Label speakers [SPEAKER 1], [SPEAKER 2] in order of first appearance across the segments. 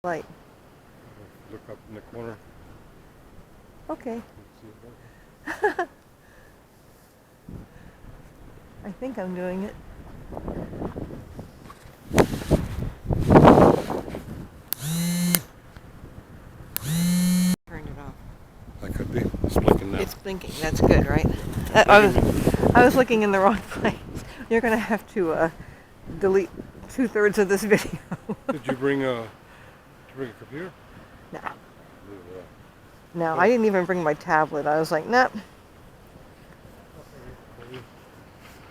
[SPEAKER 1] Light.
[SPEAKER 2] Look up in the corner.
[SPEAKER 1] Okay. I think I'm doing it. Turned it off.
[SPEAKER 2] That could be. It's blinking now.
[SPEAKER 1] It's blinking. That's good, right? I was looking in the wrong place. You're going to have to delete 2/3 of this video.
[SPEAKER 2] Did you bring a computer?
[SPEAKER 1] No.
[SPEAKER 2] Yeah.
[SPEAKER 1] No, I didn't even bring my tablet. I was like, nah.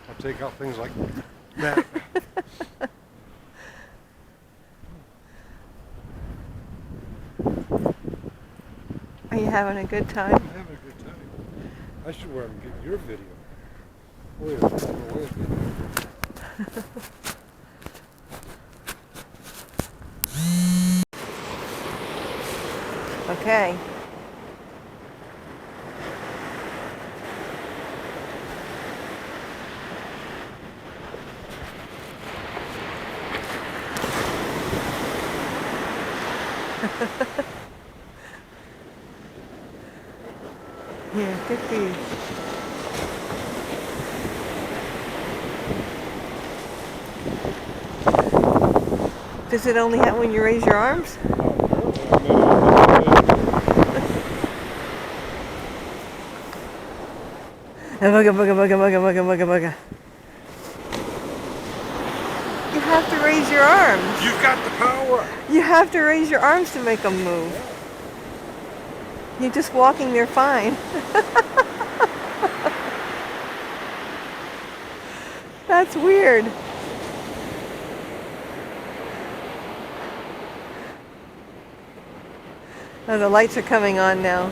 [SPEAKER 2] I'll take out things like that.
[SPEAKER 1] Are you having a good time?
[SPEAKER 2] I'm having a good time. I should wear them and get your video. Wait a minute.
[SPEAKER 1] Okay. Yeah, could be. Does it only happen when you raise your arms? Bugga, bugga, bugga, bugga, bugga, bugga, bugga. You have to raise your arms.
[SPEAKER 2] You've got the power.
[SPEAKER 1] You have to raise your arms to make them move. You're just walking there fine. That's weird. Oh, the lights are coming on now.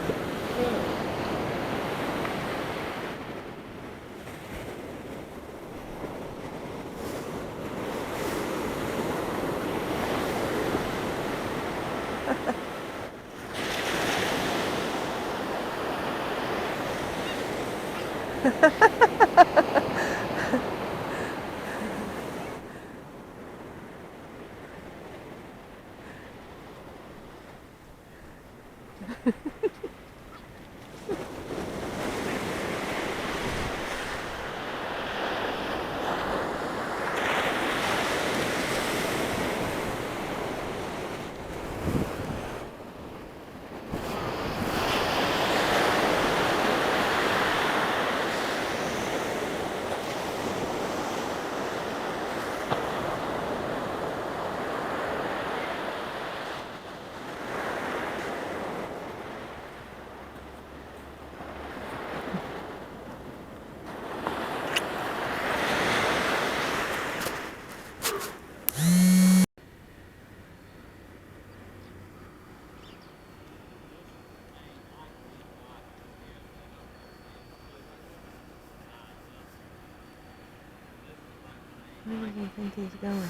[SPEAKER 1] Where do you think he's going?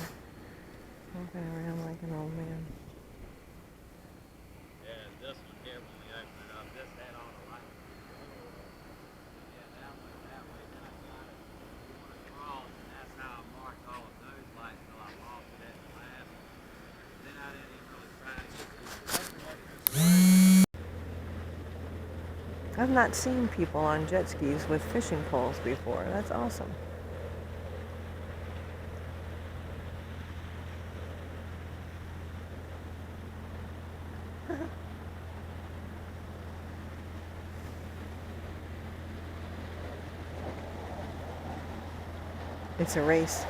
[SPEAKER 1] Walking around like an old man.
[SPEAKER 3] Yeah, this one here, when we open it up, this had on a light. Yeah, that way, then I got it. You want to cross, and that's how I marked all of those lights till I lost it at the last. Then I didn't even really try to get
[SPEAKER 1] I've not seen people on jet skis with fishing poles before. That's awesome. It's a race.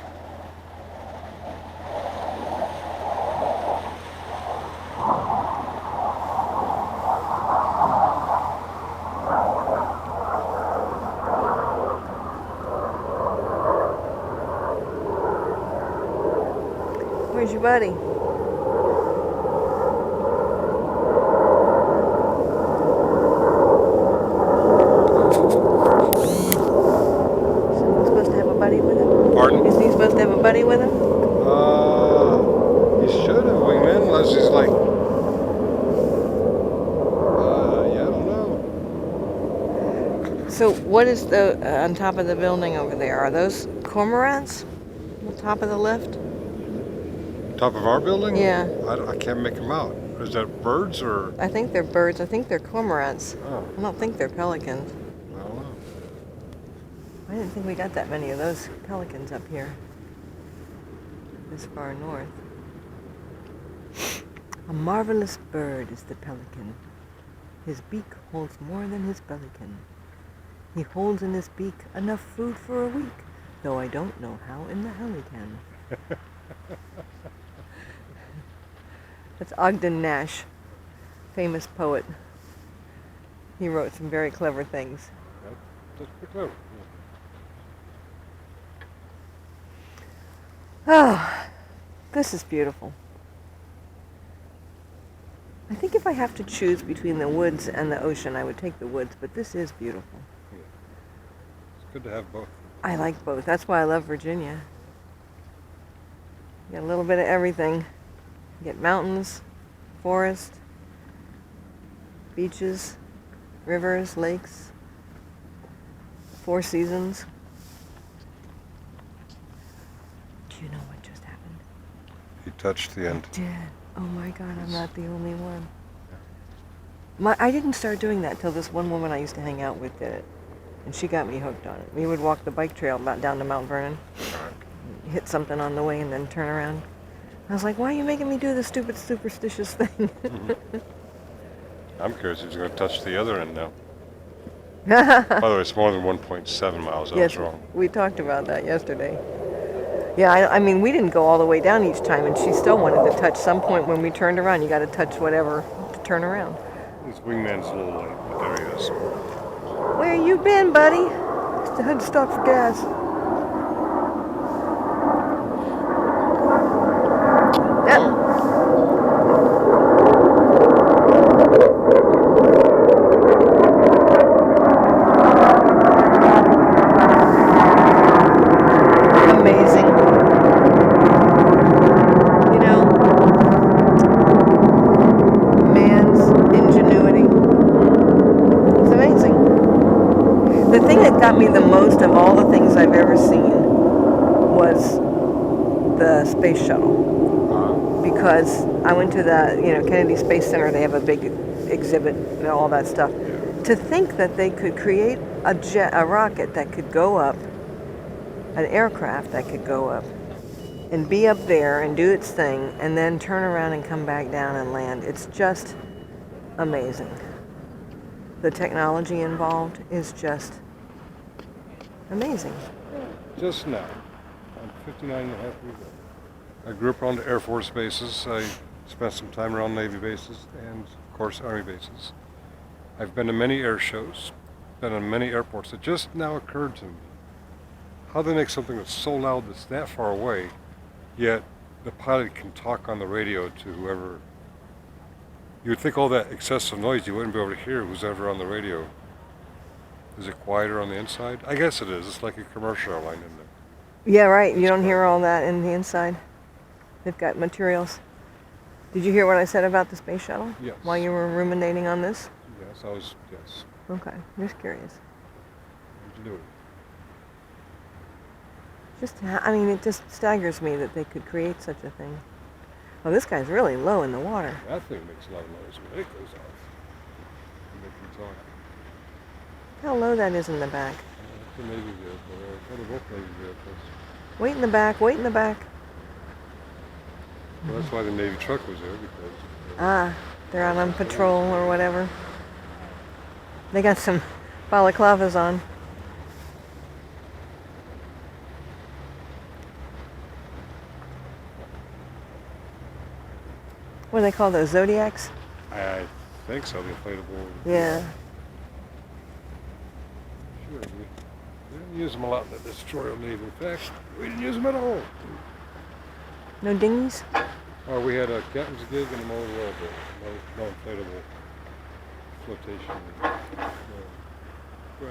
[SPEAKER 1] Where's your buddy? Someone's supposed to have a buddy with him?
[SPEAKER 2] Pardon?
[SPEAKER 1] Is he supposed to have a buddy with him?
[SPEAKER 2] He should have, wingman, unless he's like, yeah, I don't know.
[SPEAKER 1] So what is the on top of the building over there? Are those cormorants? On top of the lift?
[SPEAKER 2] Top of our building?
[SPEAKER 1] Yeah.
[SPEAKER 2] I can't make them out. Is that birds or?
[SPEAKER 1] I think they're birds. I think they're cormorants.
[SPEAKER 2] Oh,
[SPEAKER 1] I don't think they're pelicans.
[SPEAKER 2] I don't know.
[SPEAKER 1] I didn't think we got that many of those pelicans up here. This far north. A marvelous bird is the pelican. His beak holds more than his bellycan. He holds in his beak enough food for a week, though I don't know how in the hell he can. That's Ogden Nash, famous poet. He wrote some very clever things.
[SPEAKER 2] That's pretty clever.
[SPEAKER 1] Oh, this is beautiful. I think if I have to choose between the woods and the ocean, I would take the woods, but this is beautiful.
[SPEAKER 2] Yeah. It's good to have both.
[SPEAKER 1] I like both. That's why I love Virginia. You get a little bit of everything. You get mountains, forest, beaches, rivers, lakes, 4 seasons. Do you know what just happened?
[SPEAKER 2] He touched the end.
[SPEAKER 1] I did. Oh my God, I'm not the only one. I didn't start doing that till this one woman I used to hang out with did it. And she got me hooked on it. We would walk the bike trail down to Mount Vernon, hit something on the way, and then turn around. I was like, why are you making me do this stupid, superstitious thing?
[SPEAKER 2] Mm-hmm. I'm curious if he's going to touch the other end now. By the way, it's more than 1.7 miles. I
[SPEAKER 1] Yes,
[SPEAKER 2] was wrong.
[SPEAKER 1] we talked about that yesterday. Yeah, I mean, we didn't go all the way down each time, and she still wanted to touch some point when we turned around. You got to touch whatever to turn around.
[SPEAKER 2] His wingman's a little late, but there he is.
[SPEAKER 1] Where you been, buddy? Just had to stop for gas. Yeah. Amazing. You know, man's ingenuity. It's amazing. The thing that got me the most of all the things I've ever seen was the space shuttle. Because I went to the, Kennedy Space Center. They have a big exhibit and all that stuff. To think that they could create a rocket that could go up, an aircraft that could go up and be up there and do its thing and then turn around and come back down and land. It's just amazing. The technology involved is just amazing.
[SPEAKER 2] Just now, I'm 59 and a half years old. I grew up around the Air Force bases. I spent some time around Navy bases and, of course, Army bases. I've been to many air shows, been on many airports. It just now occurred to me how they make something that's so loud that's that far away, yet the pilot can talk on the radio to whoever. You would think all that excessive noise you wouldn't be able to hear who's ever on the radio. Is it quieter on the inside? I guess it is. It's like a commercial airline, isn't it?
[SPEAKER 1] Yeah, right. You don't hear all that in the inside. They've got materials. Did you hear what I said about the space shuttle?
[SPEAKER 2] Yes.
[SPEAKER 1] While you were ruminating on this?
[SPEAKER 2] Yes, yes.
[SPEAKER 1] Okay, just curious.
[SPEAKER 2] Ingenuity.
[SPEAKER 1] It just staggers me that they could create such a thing. Oh, this guy's really low in the water.
[SPEAKER 2] That thing makes a lot of noise when it goes off. It makes me talk.
[SPEAKER 1] How low that is in the back.
[SPEAKER 2] It's a Navy vehicle. What are both Navy vehicles?
[SPEAKER 1] Wait in the back, wait in the back.
[SPEAKER 2] Well, that's why the Navy truck was there, because...
[SPEAKER 1] They're out on patrol or whatever. They got some balaclavas on. What do they call those, Zodiacs?
[SPEAKER 2] I think so, the inflatable...
[SPEAKER 1] Yeah.
[SPEAKER 2] Sure, we didn't use them a lot in the destroyer Navy. In fact, we didn't use them at all.
[SPEAKER 1] No dinghies?
[SPEAKER 2] Or we had a captain's gig and a motor wellboat. No inflatable flotation.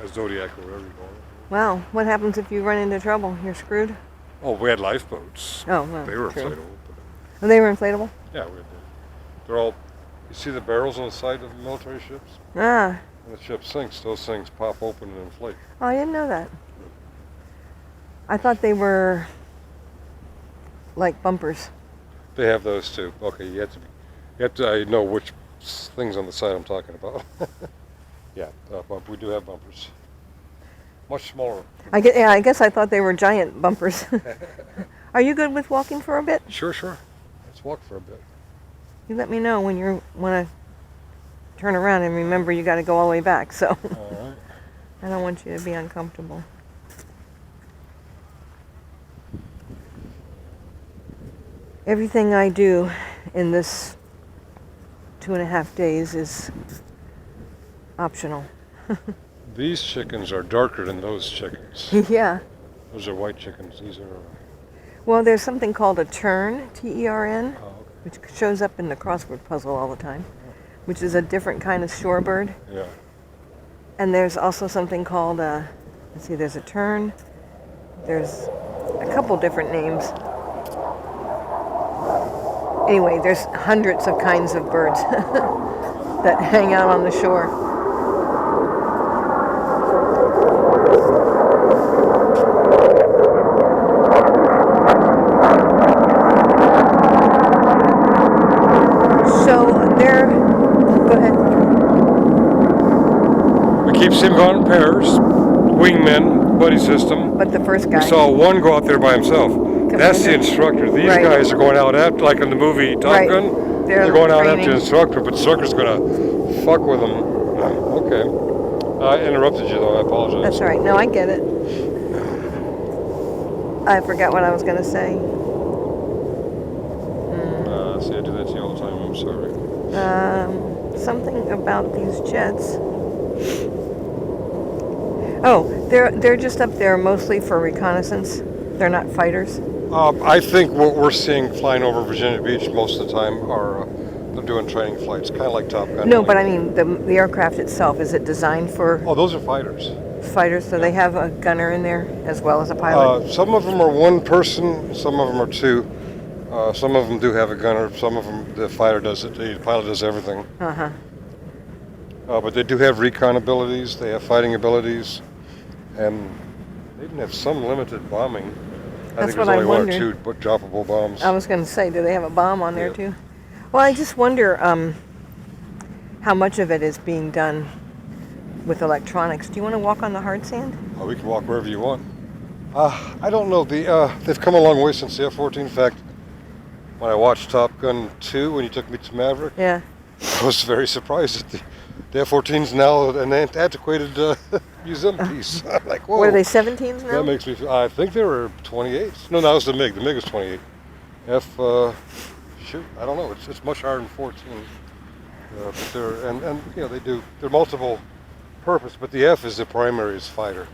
[SPEAKER 2] Zodiac or whatever you call it.
[SPEAKER 1] Wow, what happens if you run into trouble? You're screwed?
[SPEAKER 2] Oh, we had lifeboats.
[SPEAKER 1] Oh, well,
[SPEAKER 2] they were
[SPEAKER 1] true.
[SPEAKER 2] inflatable.
[SPEAKER 1] Oh, they were inflatable?
[SPEAKER 2] Yeah, we had them. They're all, you see the barrels on the side of the military ships?
[SPEAKER 1] Ah.
[SPEAKER 2] When the ship sinks, those things pop open and inflate.
[SPEAKER 1] Oh, I didn't know that. I thought they were like bumpers.
[SPEAKER 2] They have those too. Okay, you have to know which things on the side I'm talking about. Yeah, but we do have bumpers. Much smaller.
[SPEAKER 1] I guess I thought they were giant bumpers. Are you good with walking for a bit?
[SPEAKER 2] Sure. Let's walk for a bit.
[SPEAKER 1] You let me know when you want to turn around, and remember you got to go all the way back. So
[SPEAKER 2] All right.
[SPEAKER 1] I don't want you to be uncomfortable. Everything I do in this 2.5 days is optional.
[SPEAKER 2] These chickens are darker than those chickens.
[SPEAKER 1] Yeah.
[SPEAKER 2] Those are white chickens. These are.
[SPEAKER 1] Well, there's something called a tern, T-E-R-N,
[SPEAKER 2] Oh, okay.
[SPEAKER 1] which shows up in the crossword puzzle all the time, which is a different kind of shorebird.
[SPEAKER 2] Yeah.
[SPEAKER 1] And there's also something called, let's see, there's a tern. There's a couple different names. Anyway, there's hundreds of kinds of birds that hang out on the shore. So go ahead.
[SPEAKER 2] We keep seeing them go out in pairs, wingmen, buddy system.
[SPEAKER 1] But the first guy.
[SPEAKER 2] We saw one go out there by himself. That's the instructor. These
[SPEAKER 1] Right.
[SPEAKER 2] guys are going out after, like in the movie Top
[SPEAKER 1] Right.
[SPEAKER 2] Gun.
[SPEAKER 1] They're
[SPEAKER 2] going out after
[SPEAKER 1] training.
[SPEAKER 2] the instructor, but the instructor's going to fuck with them. Okay. I interrupted you though. I apologize.
[SPEAKER 1] That's all right. No, I get it. I forgot what I was going to say.
[SPEAKER 2] See, I do that to you all the time. I'm sorry.
[SPEAKER 1] Something about these jets. Oh, they're just up there mostly for reconnaissance. They're not fighters.
[SPEAKER 2] I think what we're seeing flying over Virginia Beach most of the time are they're doing training flights, kind of like Top Gun.
[SPEAKER 1] No, but I mean the aircraft itself. Is it designed for
[SPEAKER 2] Oh, those are fighters.
[SPEAKER 1] fighters? So they have a gunner in there as well as a pilot.
[SPEAKER 2] Some of them are one person. Some of them are two. Some of them do have a gunner. Some of them, the fighter does it. The pilot does everything.
[SPEAKER 1] Uh-huh.
[SPEAKER 2] But they do have recon abilities. They have fighting abilities, and they even have some limited bombing. I
[SPEAKER 1] That's
[SPEAKER 2] think
[SPEAKER 1] what I
[SPEAKER 2] there's only one or
[SPEAKER 1] wondered.
[SPEAKER 2] two droppable bombs.
[SPEAKER 1] I was going to say, do they have a bomb on there
[SPEAKER 2] Yeah.
[SPEAKER 1] too? Well, I just wonder how much of it is being done with electronics. Do you want to walk on the hard sand?
[SPEAKER 2] We can walk wherever you want. I don't know. They've come a long way since the F-14. In fact, when I watched Top Gun 2, when you took me to Maverick,
[SPEAKER 1] Yeah.
[SPEAKER 2] I was very surprised that the F-14's now an antiquated museum piece. I'm like, whoa.
[SPEAKER 1] What are they, 17s now?
[SPEAKER 2] That makes me feel, I think they were 28s. No, that was the MiG. The MiG was 28. Shoot, I don't know. It's much higher than 14. But they're multiple purpose, but the F is the primary as fighter.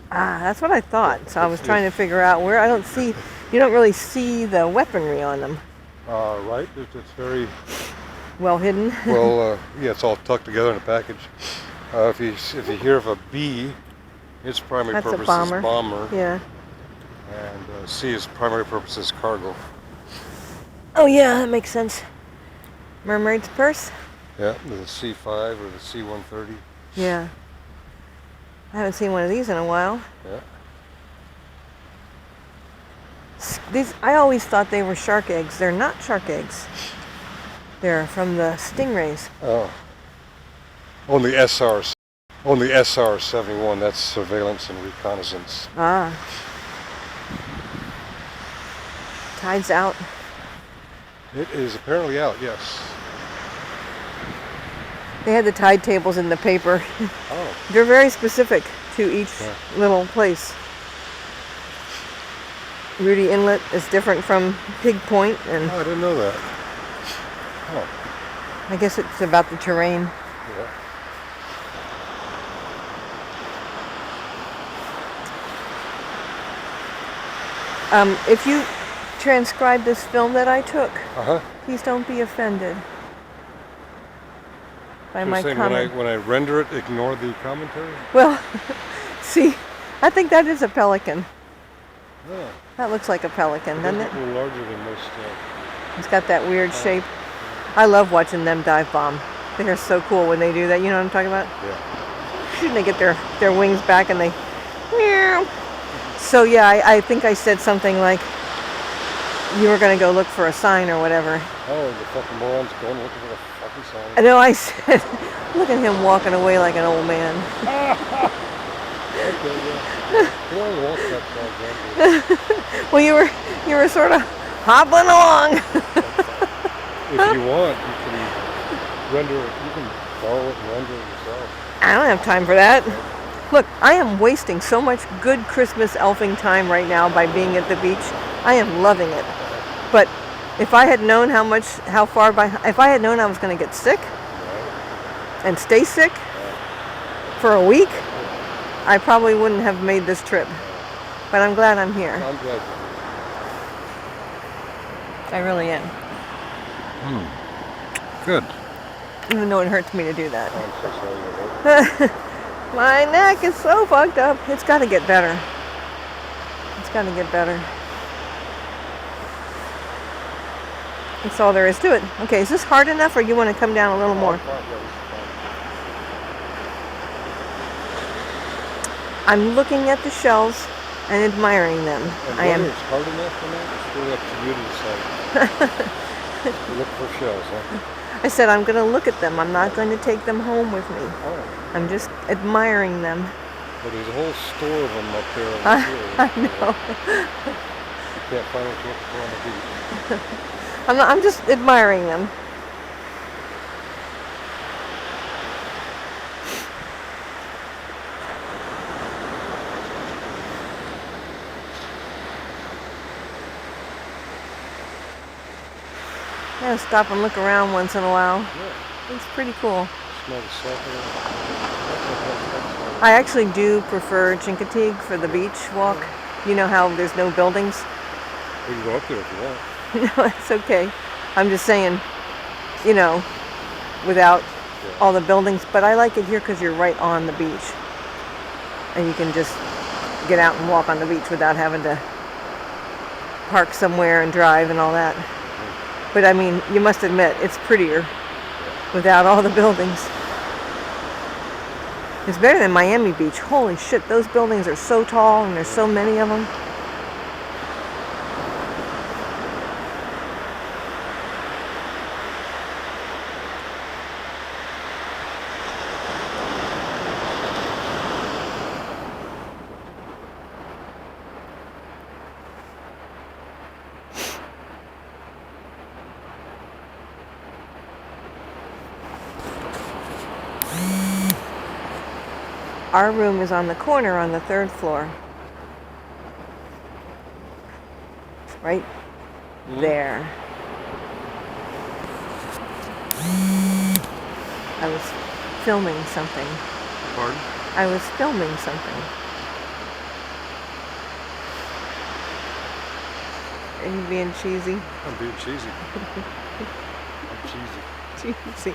[SPEAKER 1] That's what I thought. So I was trying to figure out where. You don't really see the weaponry on them.
[SPEAKER 2] Right? It's very
[SPEAKER 1] Well hidden.
[SPEAKER 2] well. It's all tucked together in a package. If you hear of a B, its primary
[SPEAKER 1] That's a
[SPEAKER 2] purpose
[SPEAKER 1] bomber.
[SPEAKER 2] is bomber,
[SPEAKER 1] Yeah.
[SPEAKER 2] and C is primary purpose is cargo.
[SPEAKER 1] Oh yeah, that makes sense. Mermaid's purse?
[SPEAKER 2] Yeah, the C5 or the C-130.
[SPEAKER 1] Yeah. I haven't seen one of these in a while.
[SPEAKER 2] Yeah.
[SPEAKER 1] I always thought they were shark eggs. They're not shark eggs. They're from the stingrays.
[SPEAKER 2] Oh. Only SR-71. That's surveillance and reconnaissance.
[SPEAKER 1] Ah. Tide's out.
[SPEAKER 2] It is apparently out. Yes.
[SPEAKER 1] They had the tide tables in the paper.
[SPEAKER 2] Oh.
[SPEAKER 1] They're very specific to each little place. Rudy Inlet is different from Pig Point, and
[SPEAKER 2] Oh, I didn't know that. Oh.
[SPEAKER 1] I guess it's about the terrain.
[SPEAKER 2] Yeah.
[SPEAKER 1] If you transcribe this film that I took,
[SPEAKER 2] Uh-huh.
[SPEAKER 1] please don't be offended by
[SPEAKER 2] You're
[SPEAKER 1] my
[SPEAKER 2] saying
[SPEAKER 1] comment.
[SPEAKER 2] when I render it, ignore the commentary?
[SPEAKER 1] Well, see, I think that is a pelican.
[SPEAKER 2] Yeah.
[SPEAKER 1] That looks like a pelican, doesn't it?
[SPEAKER 2] A little larger than most.
[SPEAKER 1] It's got that weird shape. I love watching them dive bomb. They're so cool when they do that. You know what I'm talking about?
[SPEAKER 2] Yeah.
[SPEAKER 1] They get their wings back and they meow. So yeah, I think I said something like You were going to go look for a sign or whatever.
[SPEAKER 2] Oh, the fucking morons going looking for the fucking sign.
[SPEAKER 1] I know I said, look at him walking away like an old man.
[SPEAKER 2] Okay, yeah. Come on, walk that far,
[SPEAKER 1] Well, you were sort of hobbling along.
[SPEAKER 2] if you want, you can render it. You can borrow it and render it yourself.
[SPEAKER 1] I don't have time for that. Look, I am wasting so much good Christmas elfing time right now by being at the beach. I am loving it. But if I had known if I had known I was going to get sick and stay sick for a week, I probably wouldn't have made this trip. But I'm glad I'm here.
[SPEAKER 2] I'm glad.
[SPEAKER 1] I really am.
[SPEAKER 2] Good.
[SPEAKER 1] Even though it hurts me to do that.
[SPEAKER 2] I'm so sorry.
[SPEAKER 1] My neck is so fucked up. It's got to get better. It's got to get better. That's all there is to it. Okay, is this hard enough or you want to come down a little more? I'm looking at the shells and admiring them.
[SPEAKER 2] And
[SPEAKER 1] I am.
[SPEAKER 2] whether it's hard enough or not, it's really up to you to decide. Look for shells, huh?
[SPEAKER 1] I said I'm going to look at them. I'm not going to take them home with me.
[SPEAKER 2] Oh.
[SPEAKER 1] I'm just admiring them.
[SPEAKER 2] Well, there's a whole store of them up there on the shore.
[SPEAKER 1] I know.
[SPEAKER 2] You can't find what you look for on the beach.
[SPEAKER 1] I'm just admiring them. I gotta stop and look around once in a while.
[SPEAKER 2] Yeah.
[SPEAKER 1] It's pretty cool.
[SPEAKER 2] Smell the salt.
[SPEAKER 1] I actually do prefer Chincoteague for the beach walk. You know how there's no buildings?
[SPEAKER 2] We can go up there if you want.
[SPEAKER 1] No, it's okay. I'm just saying, you know, without all the buildings. But I like it here because you're right on the beach. And you can just get out and walk on the beach without having to park somewhere and drive and all that. But I mean, you must admit, it's prettier without all the buildings. It's better than Miami Beach. Holy shit, those buildings are so tall and there's so many of them. Our room is on the corner on the 3rd floor. Right there. I was filming something.
[SPEAKER 2] Pardon?
[SPEAKER 1] I was filming something. Are you being cheesy?
[SPEAKER 2] I'm being cheesy. I'm cheesy.
[SPEAKER 1] Cheesy.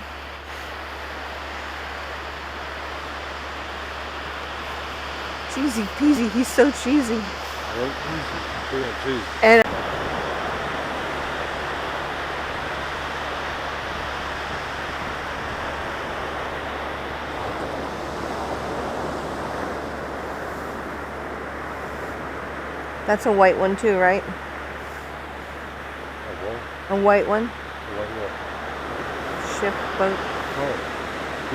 [SPEAKER 1] Cheesy peasy, he's so cheesy.
[SPEAKER 2] I ain't cheesy. Being cheesy.
[SPEAKER 1] And that's a white one too, right?
[SPEAKER 2] A
[SPEAKER 1] A white one?
[SPEAKER 2] what?
[SPEAKER 1] Ship, boat.
[SPEAKER 2] Oh,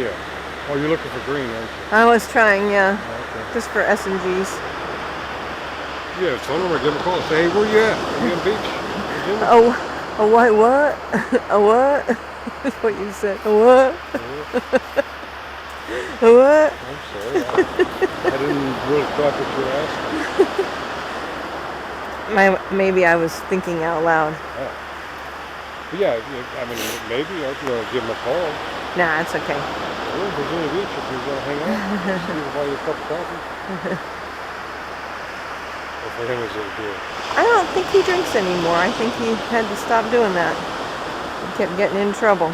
[SPEAKER 2] yeah. Oh, you're looking for green, aren't you?
[SPEAKER 1] I was trying, yeah.
[SPEAKER 2] Okay.
[SPEAKER 1] Just for S&Gs.
[SPEAKER 2] Yeah, phone number, give them a call. Say, hey, where you at? Are you on beach? Virginia?
[SPEAKER 1] Oh, a white what? A what? That's what you said. A what? A what?
[SPEAKER 2] I'm sorry. I didn't really catch what you were asking.
[SPEAKER 1] Maybe I was thinking out loud.
[SPEAKER 2] Oh. But yeah, I mean, maybe I'll give them a call.
[SPEAKER 1] Nah, it's okay.
[SPEAKER 2] We're in Virginia Beach if you want to hang out. See if I buy you a cup of coffee. Or for him, is it a beer?
[SPEAKER 1] I don't think he drinks anymore. I think he had to stop doing that. He kept getting in trouble.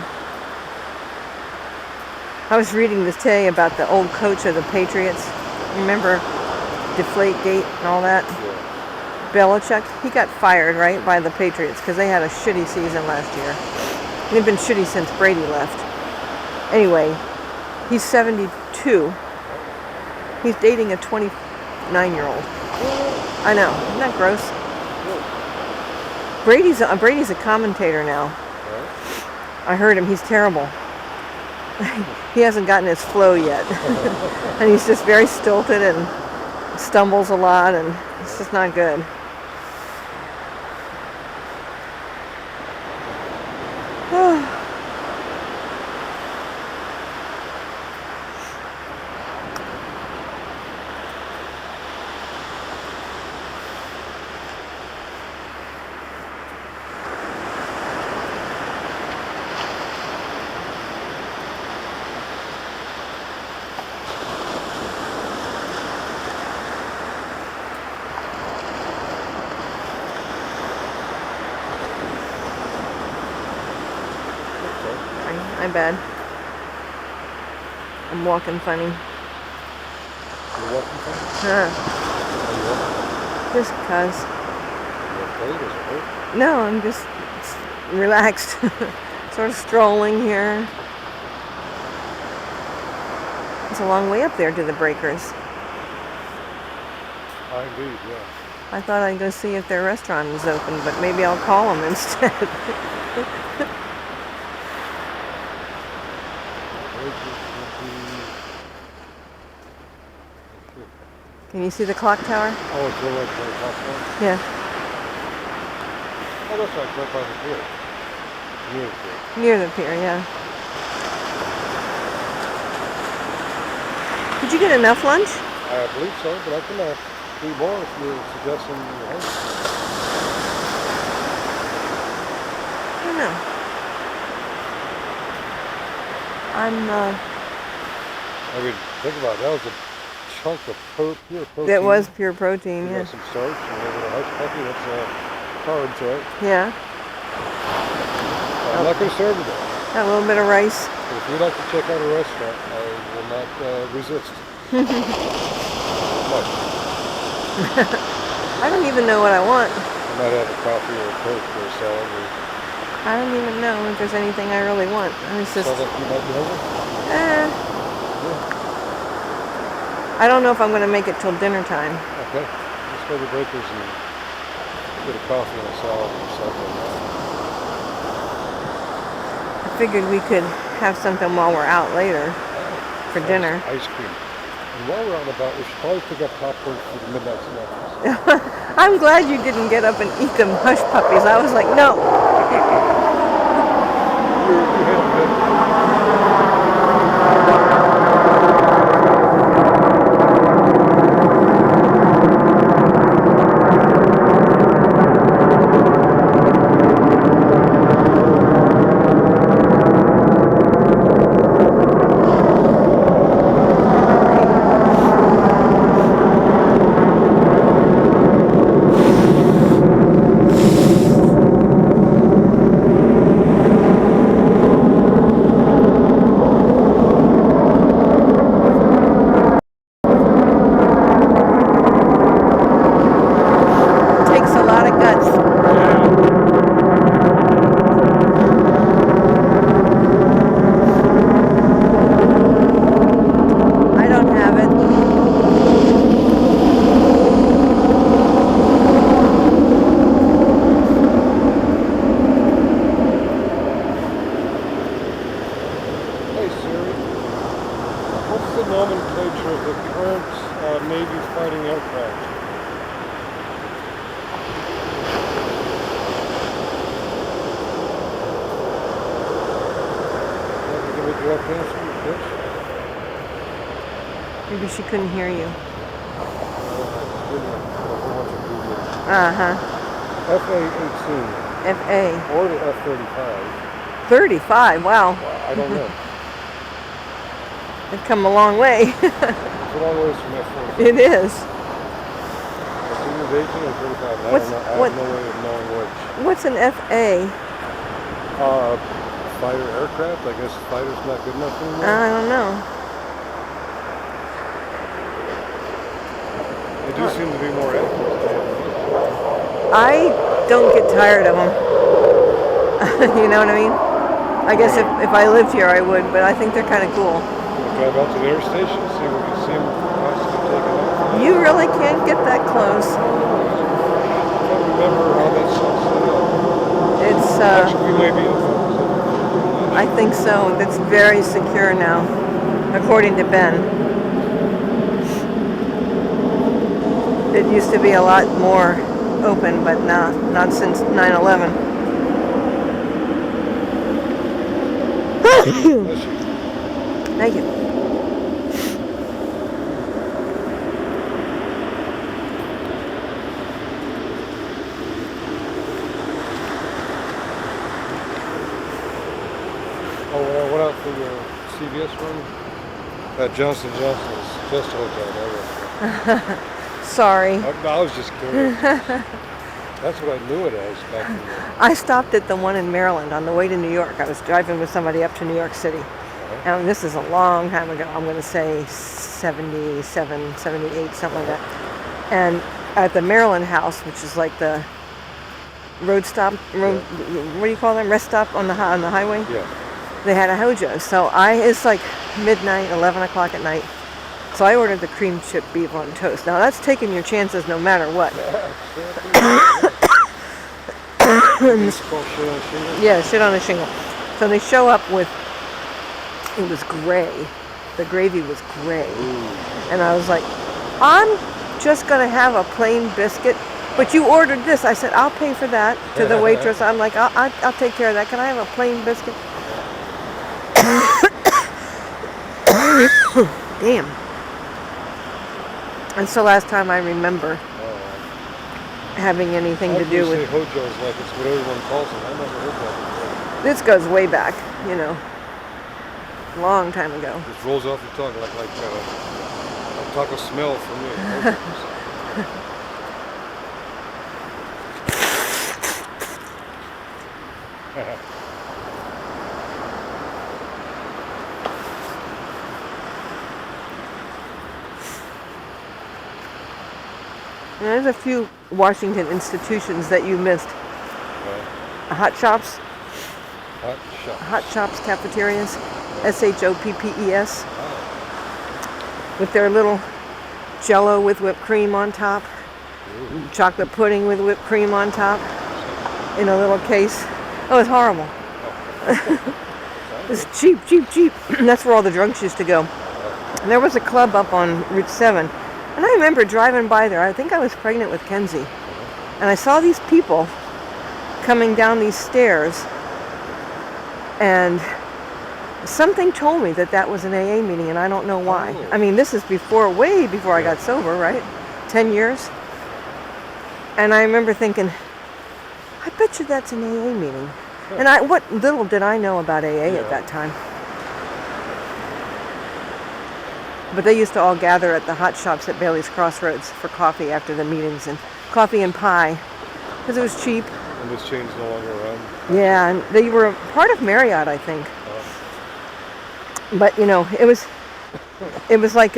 [SPEAKER 1] I was reading this today about the old coach of the Patriots. Remember Deflategate and all that?
[SPEAKER 2] Yeah.
[SPEAKER 1] Belichick, he got fired, right, by the Patriots because they had a shitty season last year. They've been shitty since Brady left. Anyway, he's 72. He's dating a 29-year-old. I know, isn't that gross? Brady's a commentator now.
[SPEAKER 2] Right?
[SPEAKER 1] I heard him. He's terrible. He hasn't gotten his flow yet. And he's just very stilted and stumbles a lot, and it's just not good. I'm bad. I'm walking funny.
[SPEAKER 2] You're walking funny?
[SPEAKER 1] Huh.
[SPEAKER 2] Are you walking?
[SPEAKER 1] Just 'cause.
[SPEAKER 2] You okay? Does it hurt?
[SPEAKER 1] No, I'm just relaxed. Sort of strolling here. It's a long way up there to the breakers.
[SPEAKER 2] Indeed, yeah.
[SPEAKER 1] I thought I'd go see if their restaurant is open, but maybe I'll call them instead. Can you see the clock tower?
[SPEAKER 2] Oh, it's really like the top one?
[SPEAKER 1] Yeah.
[SPEAKER 2] Oh, that's right by the pier. Near the pier.
[SPEAKER 1] Near the pier, yeah. Did you get enough lunch?
[SPEAKER 2] I believe so, but I can do more if you're suggesting you're hungry.
[SPEAKER 1] I don't know.
[SPEAKER 2] I mean, think about it. That was a chunk of pure protein.
[SPEAKER 1] That was pure protein,
[SPEAKER 2] You
[SPEAKER 1] yeah.
[SPEAKER 2] got some starch and a little hush puppy. That's carbs, right?
[SPEAKER 1] Yeah.
[SPEAKER 2] I'm not concerned with that.
[SPEAKER 1] A little bit of rice.
[SPEAKER 2] But if you'd like to check out a restaurant, I will not resist. Much.
[SPEAKER 1] I don't even know what I want.
[SPEAKER 2] I might have a coffee or a Coke or a salad. Or
[SPEAKER 1] I don't even know if there's anything I really want. It's just,
[SPEAKER 2] sounds like you might be hungry.
[SPEAKER 1] I don't know if I'm going to make it till dinner time.
[SPEAKER 2] Okay. Let's go to Breakers and get a coffee and a salad or something.
[SPEAKER 1] I figured we could have something while we're out later for dinner.
[SPEAKER 2] Ice cream. And while we're out and about, we should probably pick up popcorn for the midnight snacks.
[SPEAKER 1] I'm glad you didn't get up and eat them hush puppies. I was like, no.
[SPEAKER 2] You had good.
[SPEAKER 1] Takes a lot of guts. I don't have it.
[SPEAKER 2] Hey Siri, what's the nomenclature of the current Navy fighting aircraft? Give me a direct answer, bitch.
[SPEAKER 1] Maybe she couldn't hear you.
[SPEAKER 2] Uh-huh.
[SPEAKER 1] Uh-huh.
[SPEAKER 2] FA-18
[SPEAKER 1] FA.
[SPEAKER 2] or the F-35.
[SPEAKER 1] 35, wow.
[SPEAKER 2] I don't know.
[SPEAKER 1] They've come a long way.
[SPEAKER 2] It's a long ways from F-45.
[SPEAKER 1] It is.
[SPEAKER 2] It's either 18 or 35. I
[SPEAKER 1] What's-
[SPEAKER 2] don't know. I
[SPEAKER 1] what-
[SPEAKER 2] have no way of knowing which.
[SPEAKER 1] What's an FA?
[SPEAKER 2] Fighter aircraft. I guess fighter's not good enough anymore.
[SPEAKER 1] I don't know.
[SPEAKER 2] They do seem to be more accurate.
[SPEAKER 1] I don't get tired of them. You know what I mean? I guess if I lived here I would, but I think they're kind of cool.
[SPEAKER 2] We'll drive out to the interstation, see what we see them possibly taking off.
[SPEAKER 1] You really can't get that close.
[SPEAKER 2] I can't remember how that song set up. Actually, we may be in Phoenix.
[SPEAKER 1] I think so. It's very secure now, according to Ben. It used to be a lot more open, but not since 9/11.
[SPEAKER 2] Bless you.
[SPEAKER 1] Thank you.
[SPEAKER 2] Oh, when I went out for the CVS run, that Johnson Johnson was just a hotel.
[SPEAKER 1] Sorry.
[SPEAKER 2] I was just curious. That's what I knew it as back in the...
[SPEAKER 1] I stopped at the one in Maryland on the way to New York. I was driving with somebody up to New York City. And this is a long time ago. I'm going to say 77, 78, something like that. And at the Maryland house, which is like the road stop, what do you call them? Rest stop on the highway?
[SPEAKER 2] Yeah.
[SPEAKER 1] They had a hojo. So it's like midnight, 11 o'clock at night. So I ordered the cream chip beef on toast. Now that's taking your chances no matter what.
[SPEAKER 2] It's called shit on a shingle?
[SPEAKER 1] Yeah, shit on a shingle. So they show up with, it was gray. The gravy was gray.
[SPEAKER 2] Ooh.
[SPEAKER 1] And I was like, I'm just going to have a plain biscuit. But you ordered this. I said, I'll pay for that to the waitress. I'm like, I'll take care of that. Can I have a plain biscuit? Damn. And so last time I remember having anything to do with...
[SPEAKER 2] say hojos like it's what everyone calls them. I never heard that before.
[SPEAKER 1] This goes way back, long time ago.
[SPEAKER 2] It just rolls off your tongue like taco smell for me.
[SPEAKER 1] And there's a few Washington institutions that you missed. Hot Shops.
[SPEAKER 2] Hot Shops.
[SPEAKER 1] Hot Shops cafeterias. SHOPPES. With their little Jello with whipped cream on top.
[SPEAKER 2] Ooh.
[SPEAKER 1] Chocolate pudding with whipped cream on top. In a little case. Oh, it's horrible. It's cheap. That's where all the drunks used to go. And there was a club up on Route 7. And I remember driving by there. I think I was pregnant with Kenzie. And I saw these people coming down these stairs. And something told me that was an AA meeting, and I don't know why.
[SPEAKER 2] Oh.
[SPEAKER 1] I mean, this is way before I got sober, right? 10 years. And I remember thinking, I bet you that's an AA meeting. And what little did I know about AA at that time. But they used to all gather at the Hot Shops at Bailey's Crossroads for coffee after the meetings, and coffee and pie, because it was cheap.
[SPEAKER 2] And this chain's no longer around?
[SPEAKER 1] Yeah, and they were part of Marriott, I think. But, it was like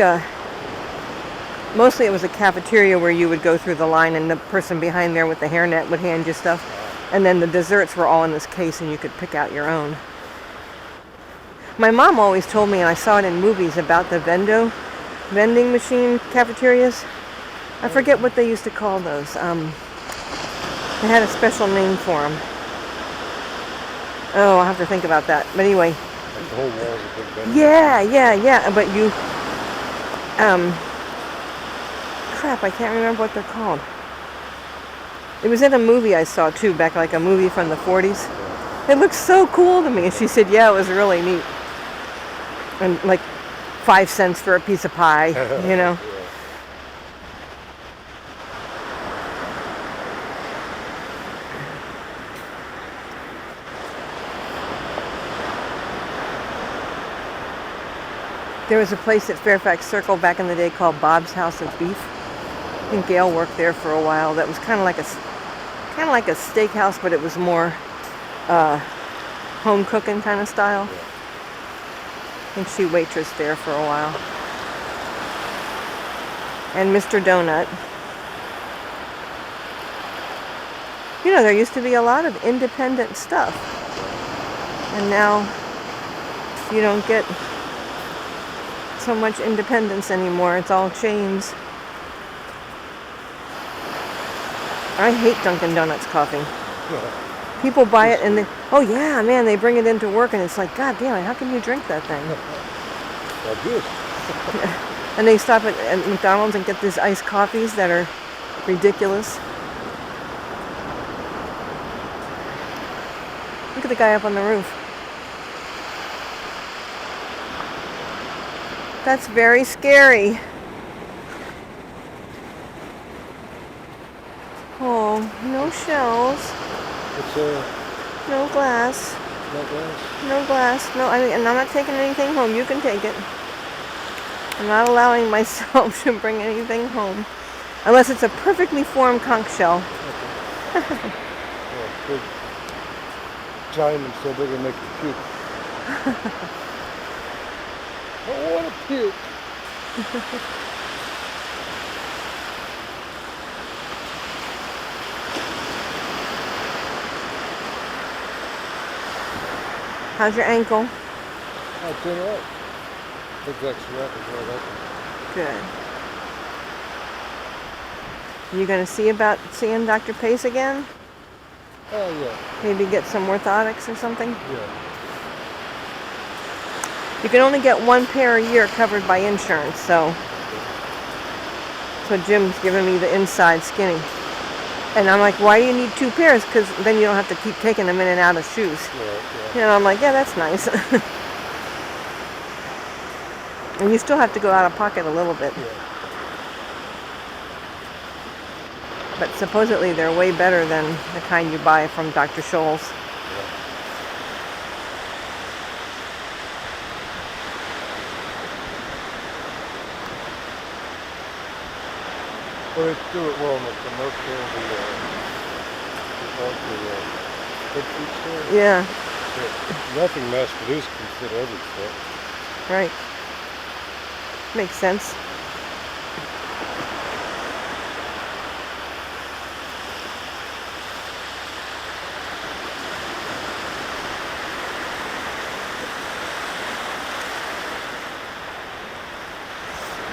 [SPEAKER 1] mostly it was a cafeteria where you would go through the line and the person behind there with the hairnet would hand you stuff. And then the desserts were all in this case and you could pick out your own. My mom always told me, and I saw it in movies, about the vending machine cafeterias. I forget what they used to call those. They had a special name for them. Oh, I'll have to think about that. But anyway.
[SPEAKER 2] Like the whole wall's a big vending.
[SPEAKER 1] Yeah. But you, crap, I can't remember what they're called. It was in a movie I saw too, back like a movie from the 40s. It looked so cool to me. And she said, yeah, it was really neat. And like 5 cents for a piece of pie,
[SPEAKER 2] Yeah.
[SPEAKER 1] There was a place at Fairfax Circle back in the day called Bob's House of Beef. I think Gail worked there for a while. That was kind of like a steakhouse, but it was more home cooking kind of style. I think she waitressed there for a while. And Mr. Donut. There used to be a lot of independent stuff. And now you don't get so much independence anymore. It's all chains. I hate Dunkin' Donuts coffee. People buy it and they, oh yeah, man, they bring it into work and it's like, God damn it, how can you drink that thing?
[SPEAKER 2] Well, good.
[SPEAKER 1] And they stop at McDonald's and get these iced coffees that are ridiculous. Look at the guy up on the roof. That's very scary. Oh, no shells.
[SPEAKER 2] It's
[SPEAKER 1] No glass.
[SPEAKER 2] no glass.
[SPEAKER 1] No glass. No, and I'm not taking anything home. You can take it. I'm not allowing myself to bring anything home. Unless it's a perfectly formed conch shell.
[SPEAKER 2] Okay. Big diamond so big it'll make you puke. I want to puke.
[SPEAKER 1] How's your ankle?
[SPEAKER 2] Oh, it's doing all right. Zigzag strap is right open.
[SPEAKER 1] Good. You gonna see about seeing Dr. Pace again?
[SPEAKER 2] Oh, yeah.
[SPEAKER 1] Maybe get some orthotics or something?
[SPEAKER 2] Yeah.
[SPEAKER 1] You can only get one pair a year covered by insurance, so Jim's giving me the inside skinny. And I'm like, why do you need two pairs? Because then you don't have to keep taking them in and out of shoes.
[SPEAKER 2] Yeah.
[SPEAKER 1] And I'm like, yeah, that's nice. And you still have to go out of pocket a little bit.
[SPEAKER 2] Yeah.
[SPEAKER 1] But supposedly they're way better than the kind you buy from Dr. Scholl's.
[SPEAKER 2] Well, they do it well in the commercial, the food store.
[SPEAKER 1] Yeah,
[SPEAKER 2] Nothing mass produced can fit every foot.
[SPEAKER 1] right. Makes sense.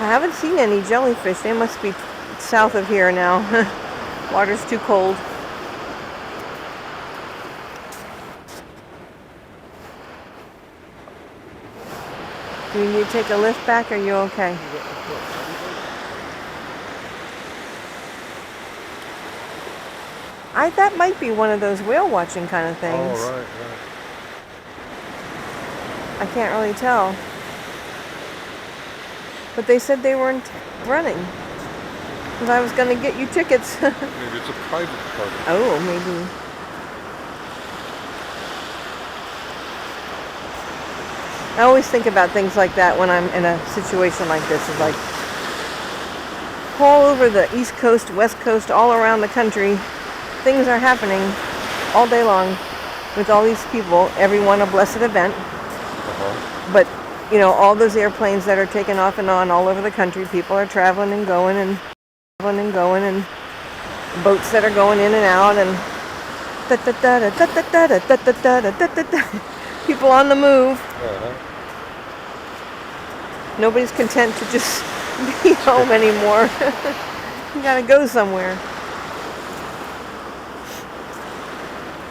[SPEAKER 1] I haven't seen any jellyfish. They must be south of here now. Water's too cold. Do you need to take a lift back or are you okay? That might be one of those whale watching kind of things.
[SPEAKER 2] Oh, right.
[SPEAKER 1] I can't really tell. But they said they weren't running. Because I was going to get you tickets.
[SPEAKER 2] Maybe it's a private party.
[SPEAKER 1] Oh, maybe. I always think about things like that when I'm in a situation like this. It's like all over the East Coast, West Coast, all around the country, things are happening all day long with all these people, everyone a blessed event. But, you know, all those airplanes that are taking off and on all over the country, people are traveling and going and boats that are going in and out and people on the move. Nobody's content to just be home anymore. You gotta go somewhere.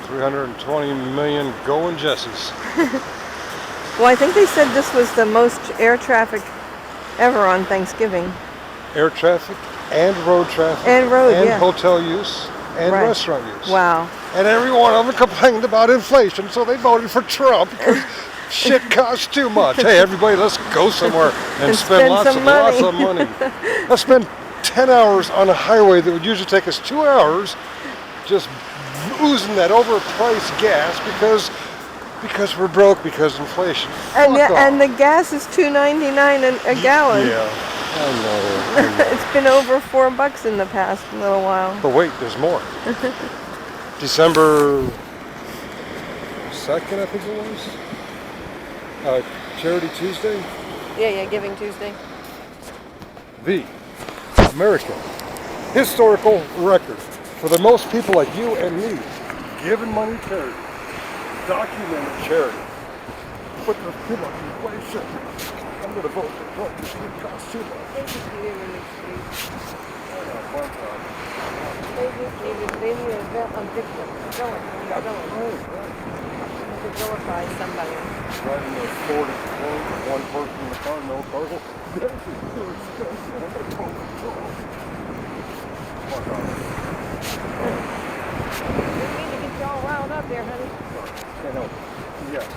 [SPEAKER 2] 320 million going Jessies.
[SPEAKER 1] Well, I think they said this was the most air traffic ever on Thanksgiving.
[SPEAKER 2] Air traffic and road traffic.
[SPEAKER 1] And road,
[SPEAKER 2] and
[SPEAKER 1] yeah.
[SPEAKER 2] hotel use and
[SPEAKER 1] Right.
[SPEAKER 2] restaurant use.
[SPEAKER 1] Wow.
[SPEAKER 2] And every one of them complained about inflation, so they voted for Trump because shit costs too much. Hey, everybody, let's go somewhere and spend lots
[SPEAKER 1] some
[SPEAKER 2] of money. Let's spend 10 hours on a highway that would usually take us 2 hours just oozing that overpriced gas because we're broke because inflation.
[SPEAKER 1] And
[SPEAKER 2] Fuck off.
[SPEAKER 1] and the gas is $2.99 a gallon.
[SPEAKER 2] Yeah, I know.
[SPEAKER 1] It's been over $4 in the past little while.
[SPEAKER 2] But wait, there's more. December 2nd, I think it was. Charity Tuesday.
[SPEAKER 1] Yeah, Giving Tuesday.
[SPEAKER 2] The American historical record for the most people like you and me giving money to charity. Documented charity. Put the people in inflation. I'm going to vote for Trump. It costs too much.
[SPEAKER 1] They need a villain. To vilify somebody.
[SPEAKER 2] Driving a Ford Explorer with one person in the car, no cargo.
[SPEAKER 1] Didn't mean to get you all riled up there, honey.
[SPEAKER 2] You know, yes,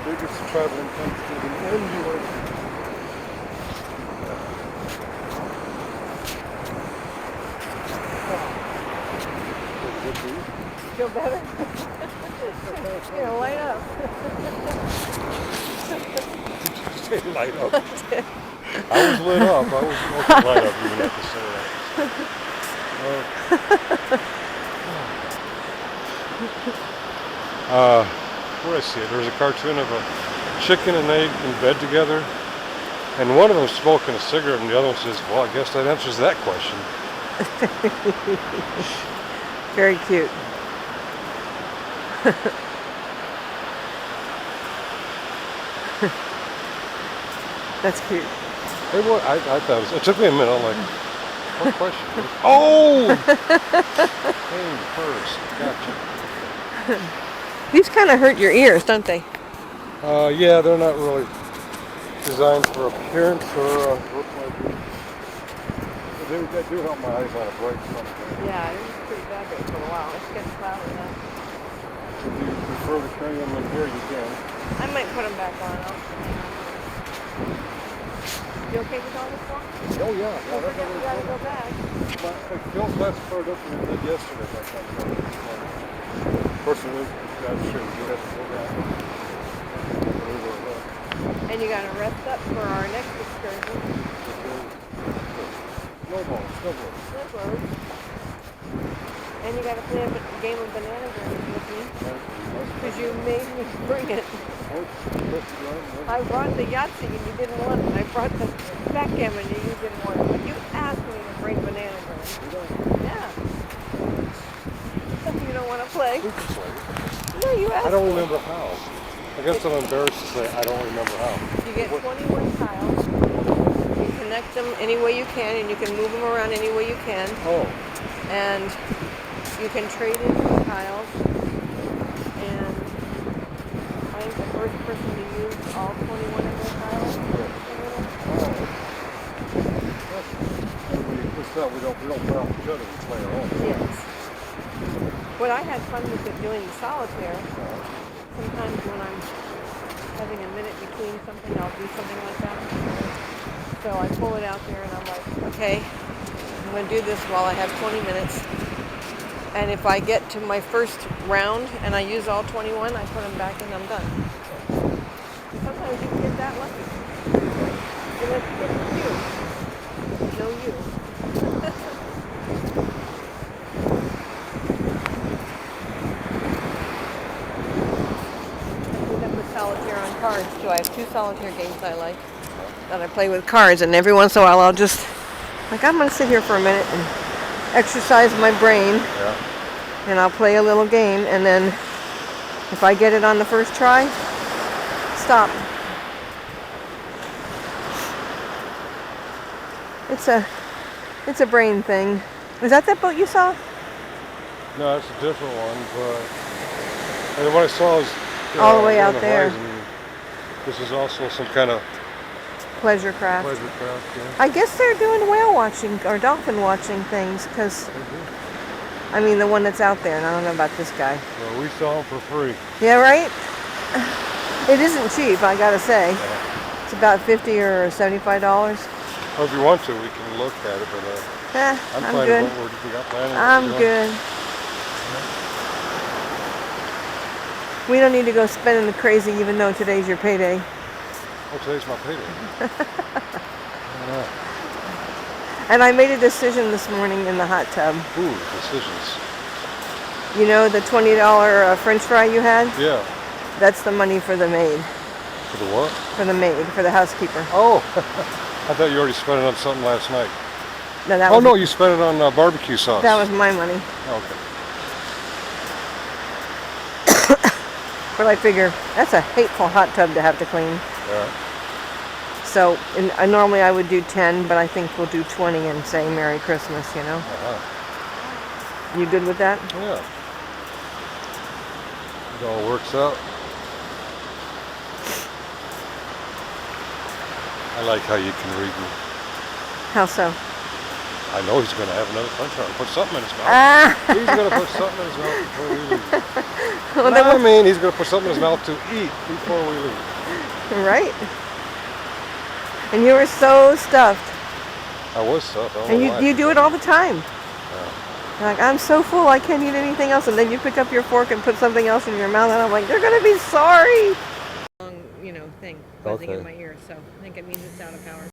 [SPEAKER 2] biggest traveling Thanksgiving in U.S.
[SPEAKER 1] Feel better? You're gonna light up.
[SPEAKER 2] Say light up. I was lit up. I was supposed to light up even have to say that. Where did I see it? There was a cartoon of a chicken and egg in bed together, and one of them smoking a cigarette, and the other one says, "Well, I guess that answers that question."
[SPEAKER 1] Very cute. That's cute.
[SPEAKER 2] Hey, what? I thought it took me a minute. I'm like, what question? Oh! Hey, first. Gotcha.
[SPEAKER 1] These kind of hurt your ears, don't they?
[SPEAKER 2] Yeah, they're not really designed for appearance or what might be. They do help my eyes on a bright sunny day.
[SPEAKER 1] Yeah, it was pretty bad there for a while. It's getting cloudy now.
[SPEAKER 2] If you prefer to carry them in here, you can.
[SPEAKER 1] I might put them back on. You okay with all this stuff?
[SPEAKER 2] Oh, yeah.
[SPEAKER 1] Don't forget we gotta go back.
[SPEAKER 2] It feels less furred up than it did yesterday. Of course, it is. That's true. You have to go back.
[SPEAKER 1] And you gotta rest up for our next excursion. Snowboard. And you gotta play a game of banana games with me. Because you made me bring it. I brought the Yahtzee and you didn't want it. I brought the backgammon and you didn't want it. But you asked me to bring banana games. Yeah. Something you don't want to play. No, you asked
[SPEAKER 2] I don't
[SPEAKER 1] me.
[SPEAKER 2] remember how. I guess I'm embarrassed to say I don't remember how.
[SPEAKER 1] You get 21 tiles. You connect them any way you can, and you can move them around any way you can.
[SPEAKER 2] Oh.
[SPEAKER 1] And you can trade in tiles. And I think the first person to use all 21 of their tiles.
[SPEAKER 2] We don't play off each other, we play our own.
[SPEAKER 1] Yes. What I had fun with it doing solitaire. Sometimes when I'm having a minute between something, I'll do something like that. So I pull it out there and I'm like, okay, I'm going to do this while I have 20 minutes. And if I get to my first round and I use all 21, I put them back and I'm done. Sometimes you can get that lucky. Unless it's you. No you. Solitaire on cards too. I have 2 solitaire games I like that I play with cards, and every once in a while I'll just I'm gonna sit here for a minute and exercise my brain.
[SPEAKER 2] Yeah.
[SPEAKER 1] And I'll play a little game, and then if I get it on the first try, stop. It's a brain thing. Was that boat you saw?
[SPEAKER 2] No, that's a different one, but what I saw was
[SPEAKER 1] all the way out
[SPEAKER 2] on the
[SPEAKER 1] there.
[SPEAKER 2] horizon. This is also some kind of
[SPEAKER 1] Pleasure craft.
[SPEAKER 2] yeah.
[SPEAKER 1] I guess they're doing whale watching or dolphin watching things, because I mean the one that's out there, and I don't know about this guy.
[SPEAKER 2] Well, we saw them for free.
[SPEAKER 1] Yeah, right? It isn't cheap, I gotta say.
[SPEAKER 2] Yeah.
[SPEAKER 1] It's about $50 or $75.
[SPEAKER 2] Or if you want to, we can look at it, but
[SPEAKER 1] I'm
[SPEAKER 2] fine
[SPEAKER 1] good.
[SPEAKER 2] with what we got planned.
[SPEAKER 1] I'm good. We don't need to go spending the crazy, even though today's your payday.
[SPEAKER 2] Oh, today's my payday.
[SPEAKER 1] And I made a decision this morning in the hot tub.
[SPEAKER 2] Ooh, decisions.
[SPEAKER 1] You know the $20 French fry you had?
[SPEAKER 2] Yeah.
[SPEAKER 1] That's the money for the maid.
[SPEAKER 2] For the what?
[SPEAKER 1] For the maid, for the housekeeper.
[SPEAKER 2] Oh, I thought you already spent it on something last night.
[SPEAKER 1] No, that
[SPEAKER 2] Oh,
[SPEAKER 1] was,
[SPEAKER 2] no, you spent it on barbecue sauce.
[SPEAKER 1] that was my money.
[SPEAKER 2] Okay.
[SPEAKER 1] But I figure that's a hateful hot tub to have to clean.
[SPEAKER 2] Yeah.
[SPEAKER 1] So normally I would do 10, but I think we'll do 20 and say Merry Christmas, you know? You good with that?
[SPEAKER 2] Yeah. It all works out. I like how you can read me.
[SPEAKER 1] How so?
[SPEAKER 2] I know he's going to have another punch on. Put something in his mouth.
[SPEAKER 1] Ah!
[SPEAKER 2] He's going to put something in his mouth before we leave.
[SPEAKER 1] Well,
[SPEAKER 2] I mean, he's going to put something in his mouth to eat before we leave.
[SPEAKER 1] Right? And you were so stuffed.
[SPEAKER 2] I was stuffed. I don't
[SPEAKER 1] And
[SPEAKER 2] know why.
[SPEAKER 1] you do it all the time.
[SPEAKER 2] Yeah.
[SPEAKER 1] You're like, I'm so full, I can't eat anything else. And then you pick up your fork and put something else in your mouth, and I'm like, they're going to be sorry. Long, thing buzzing in my ear, so I think it means it's out of power.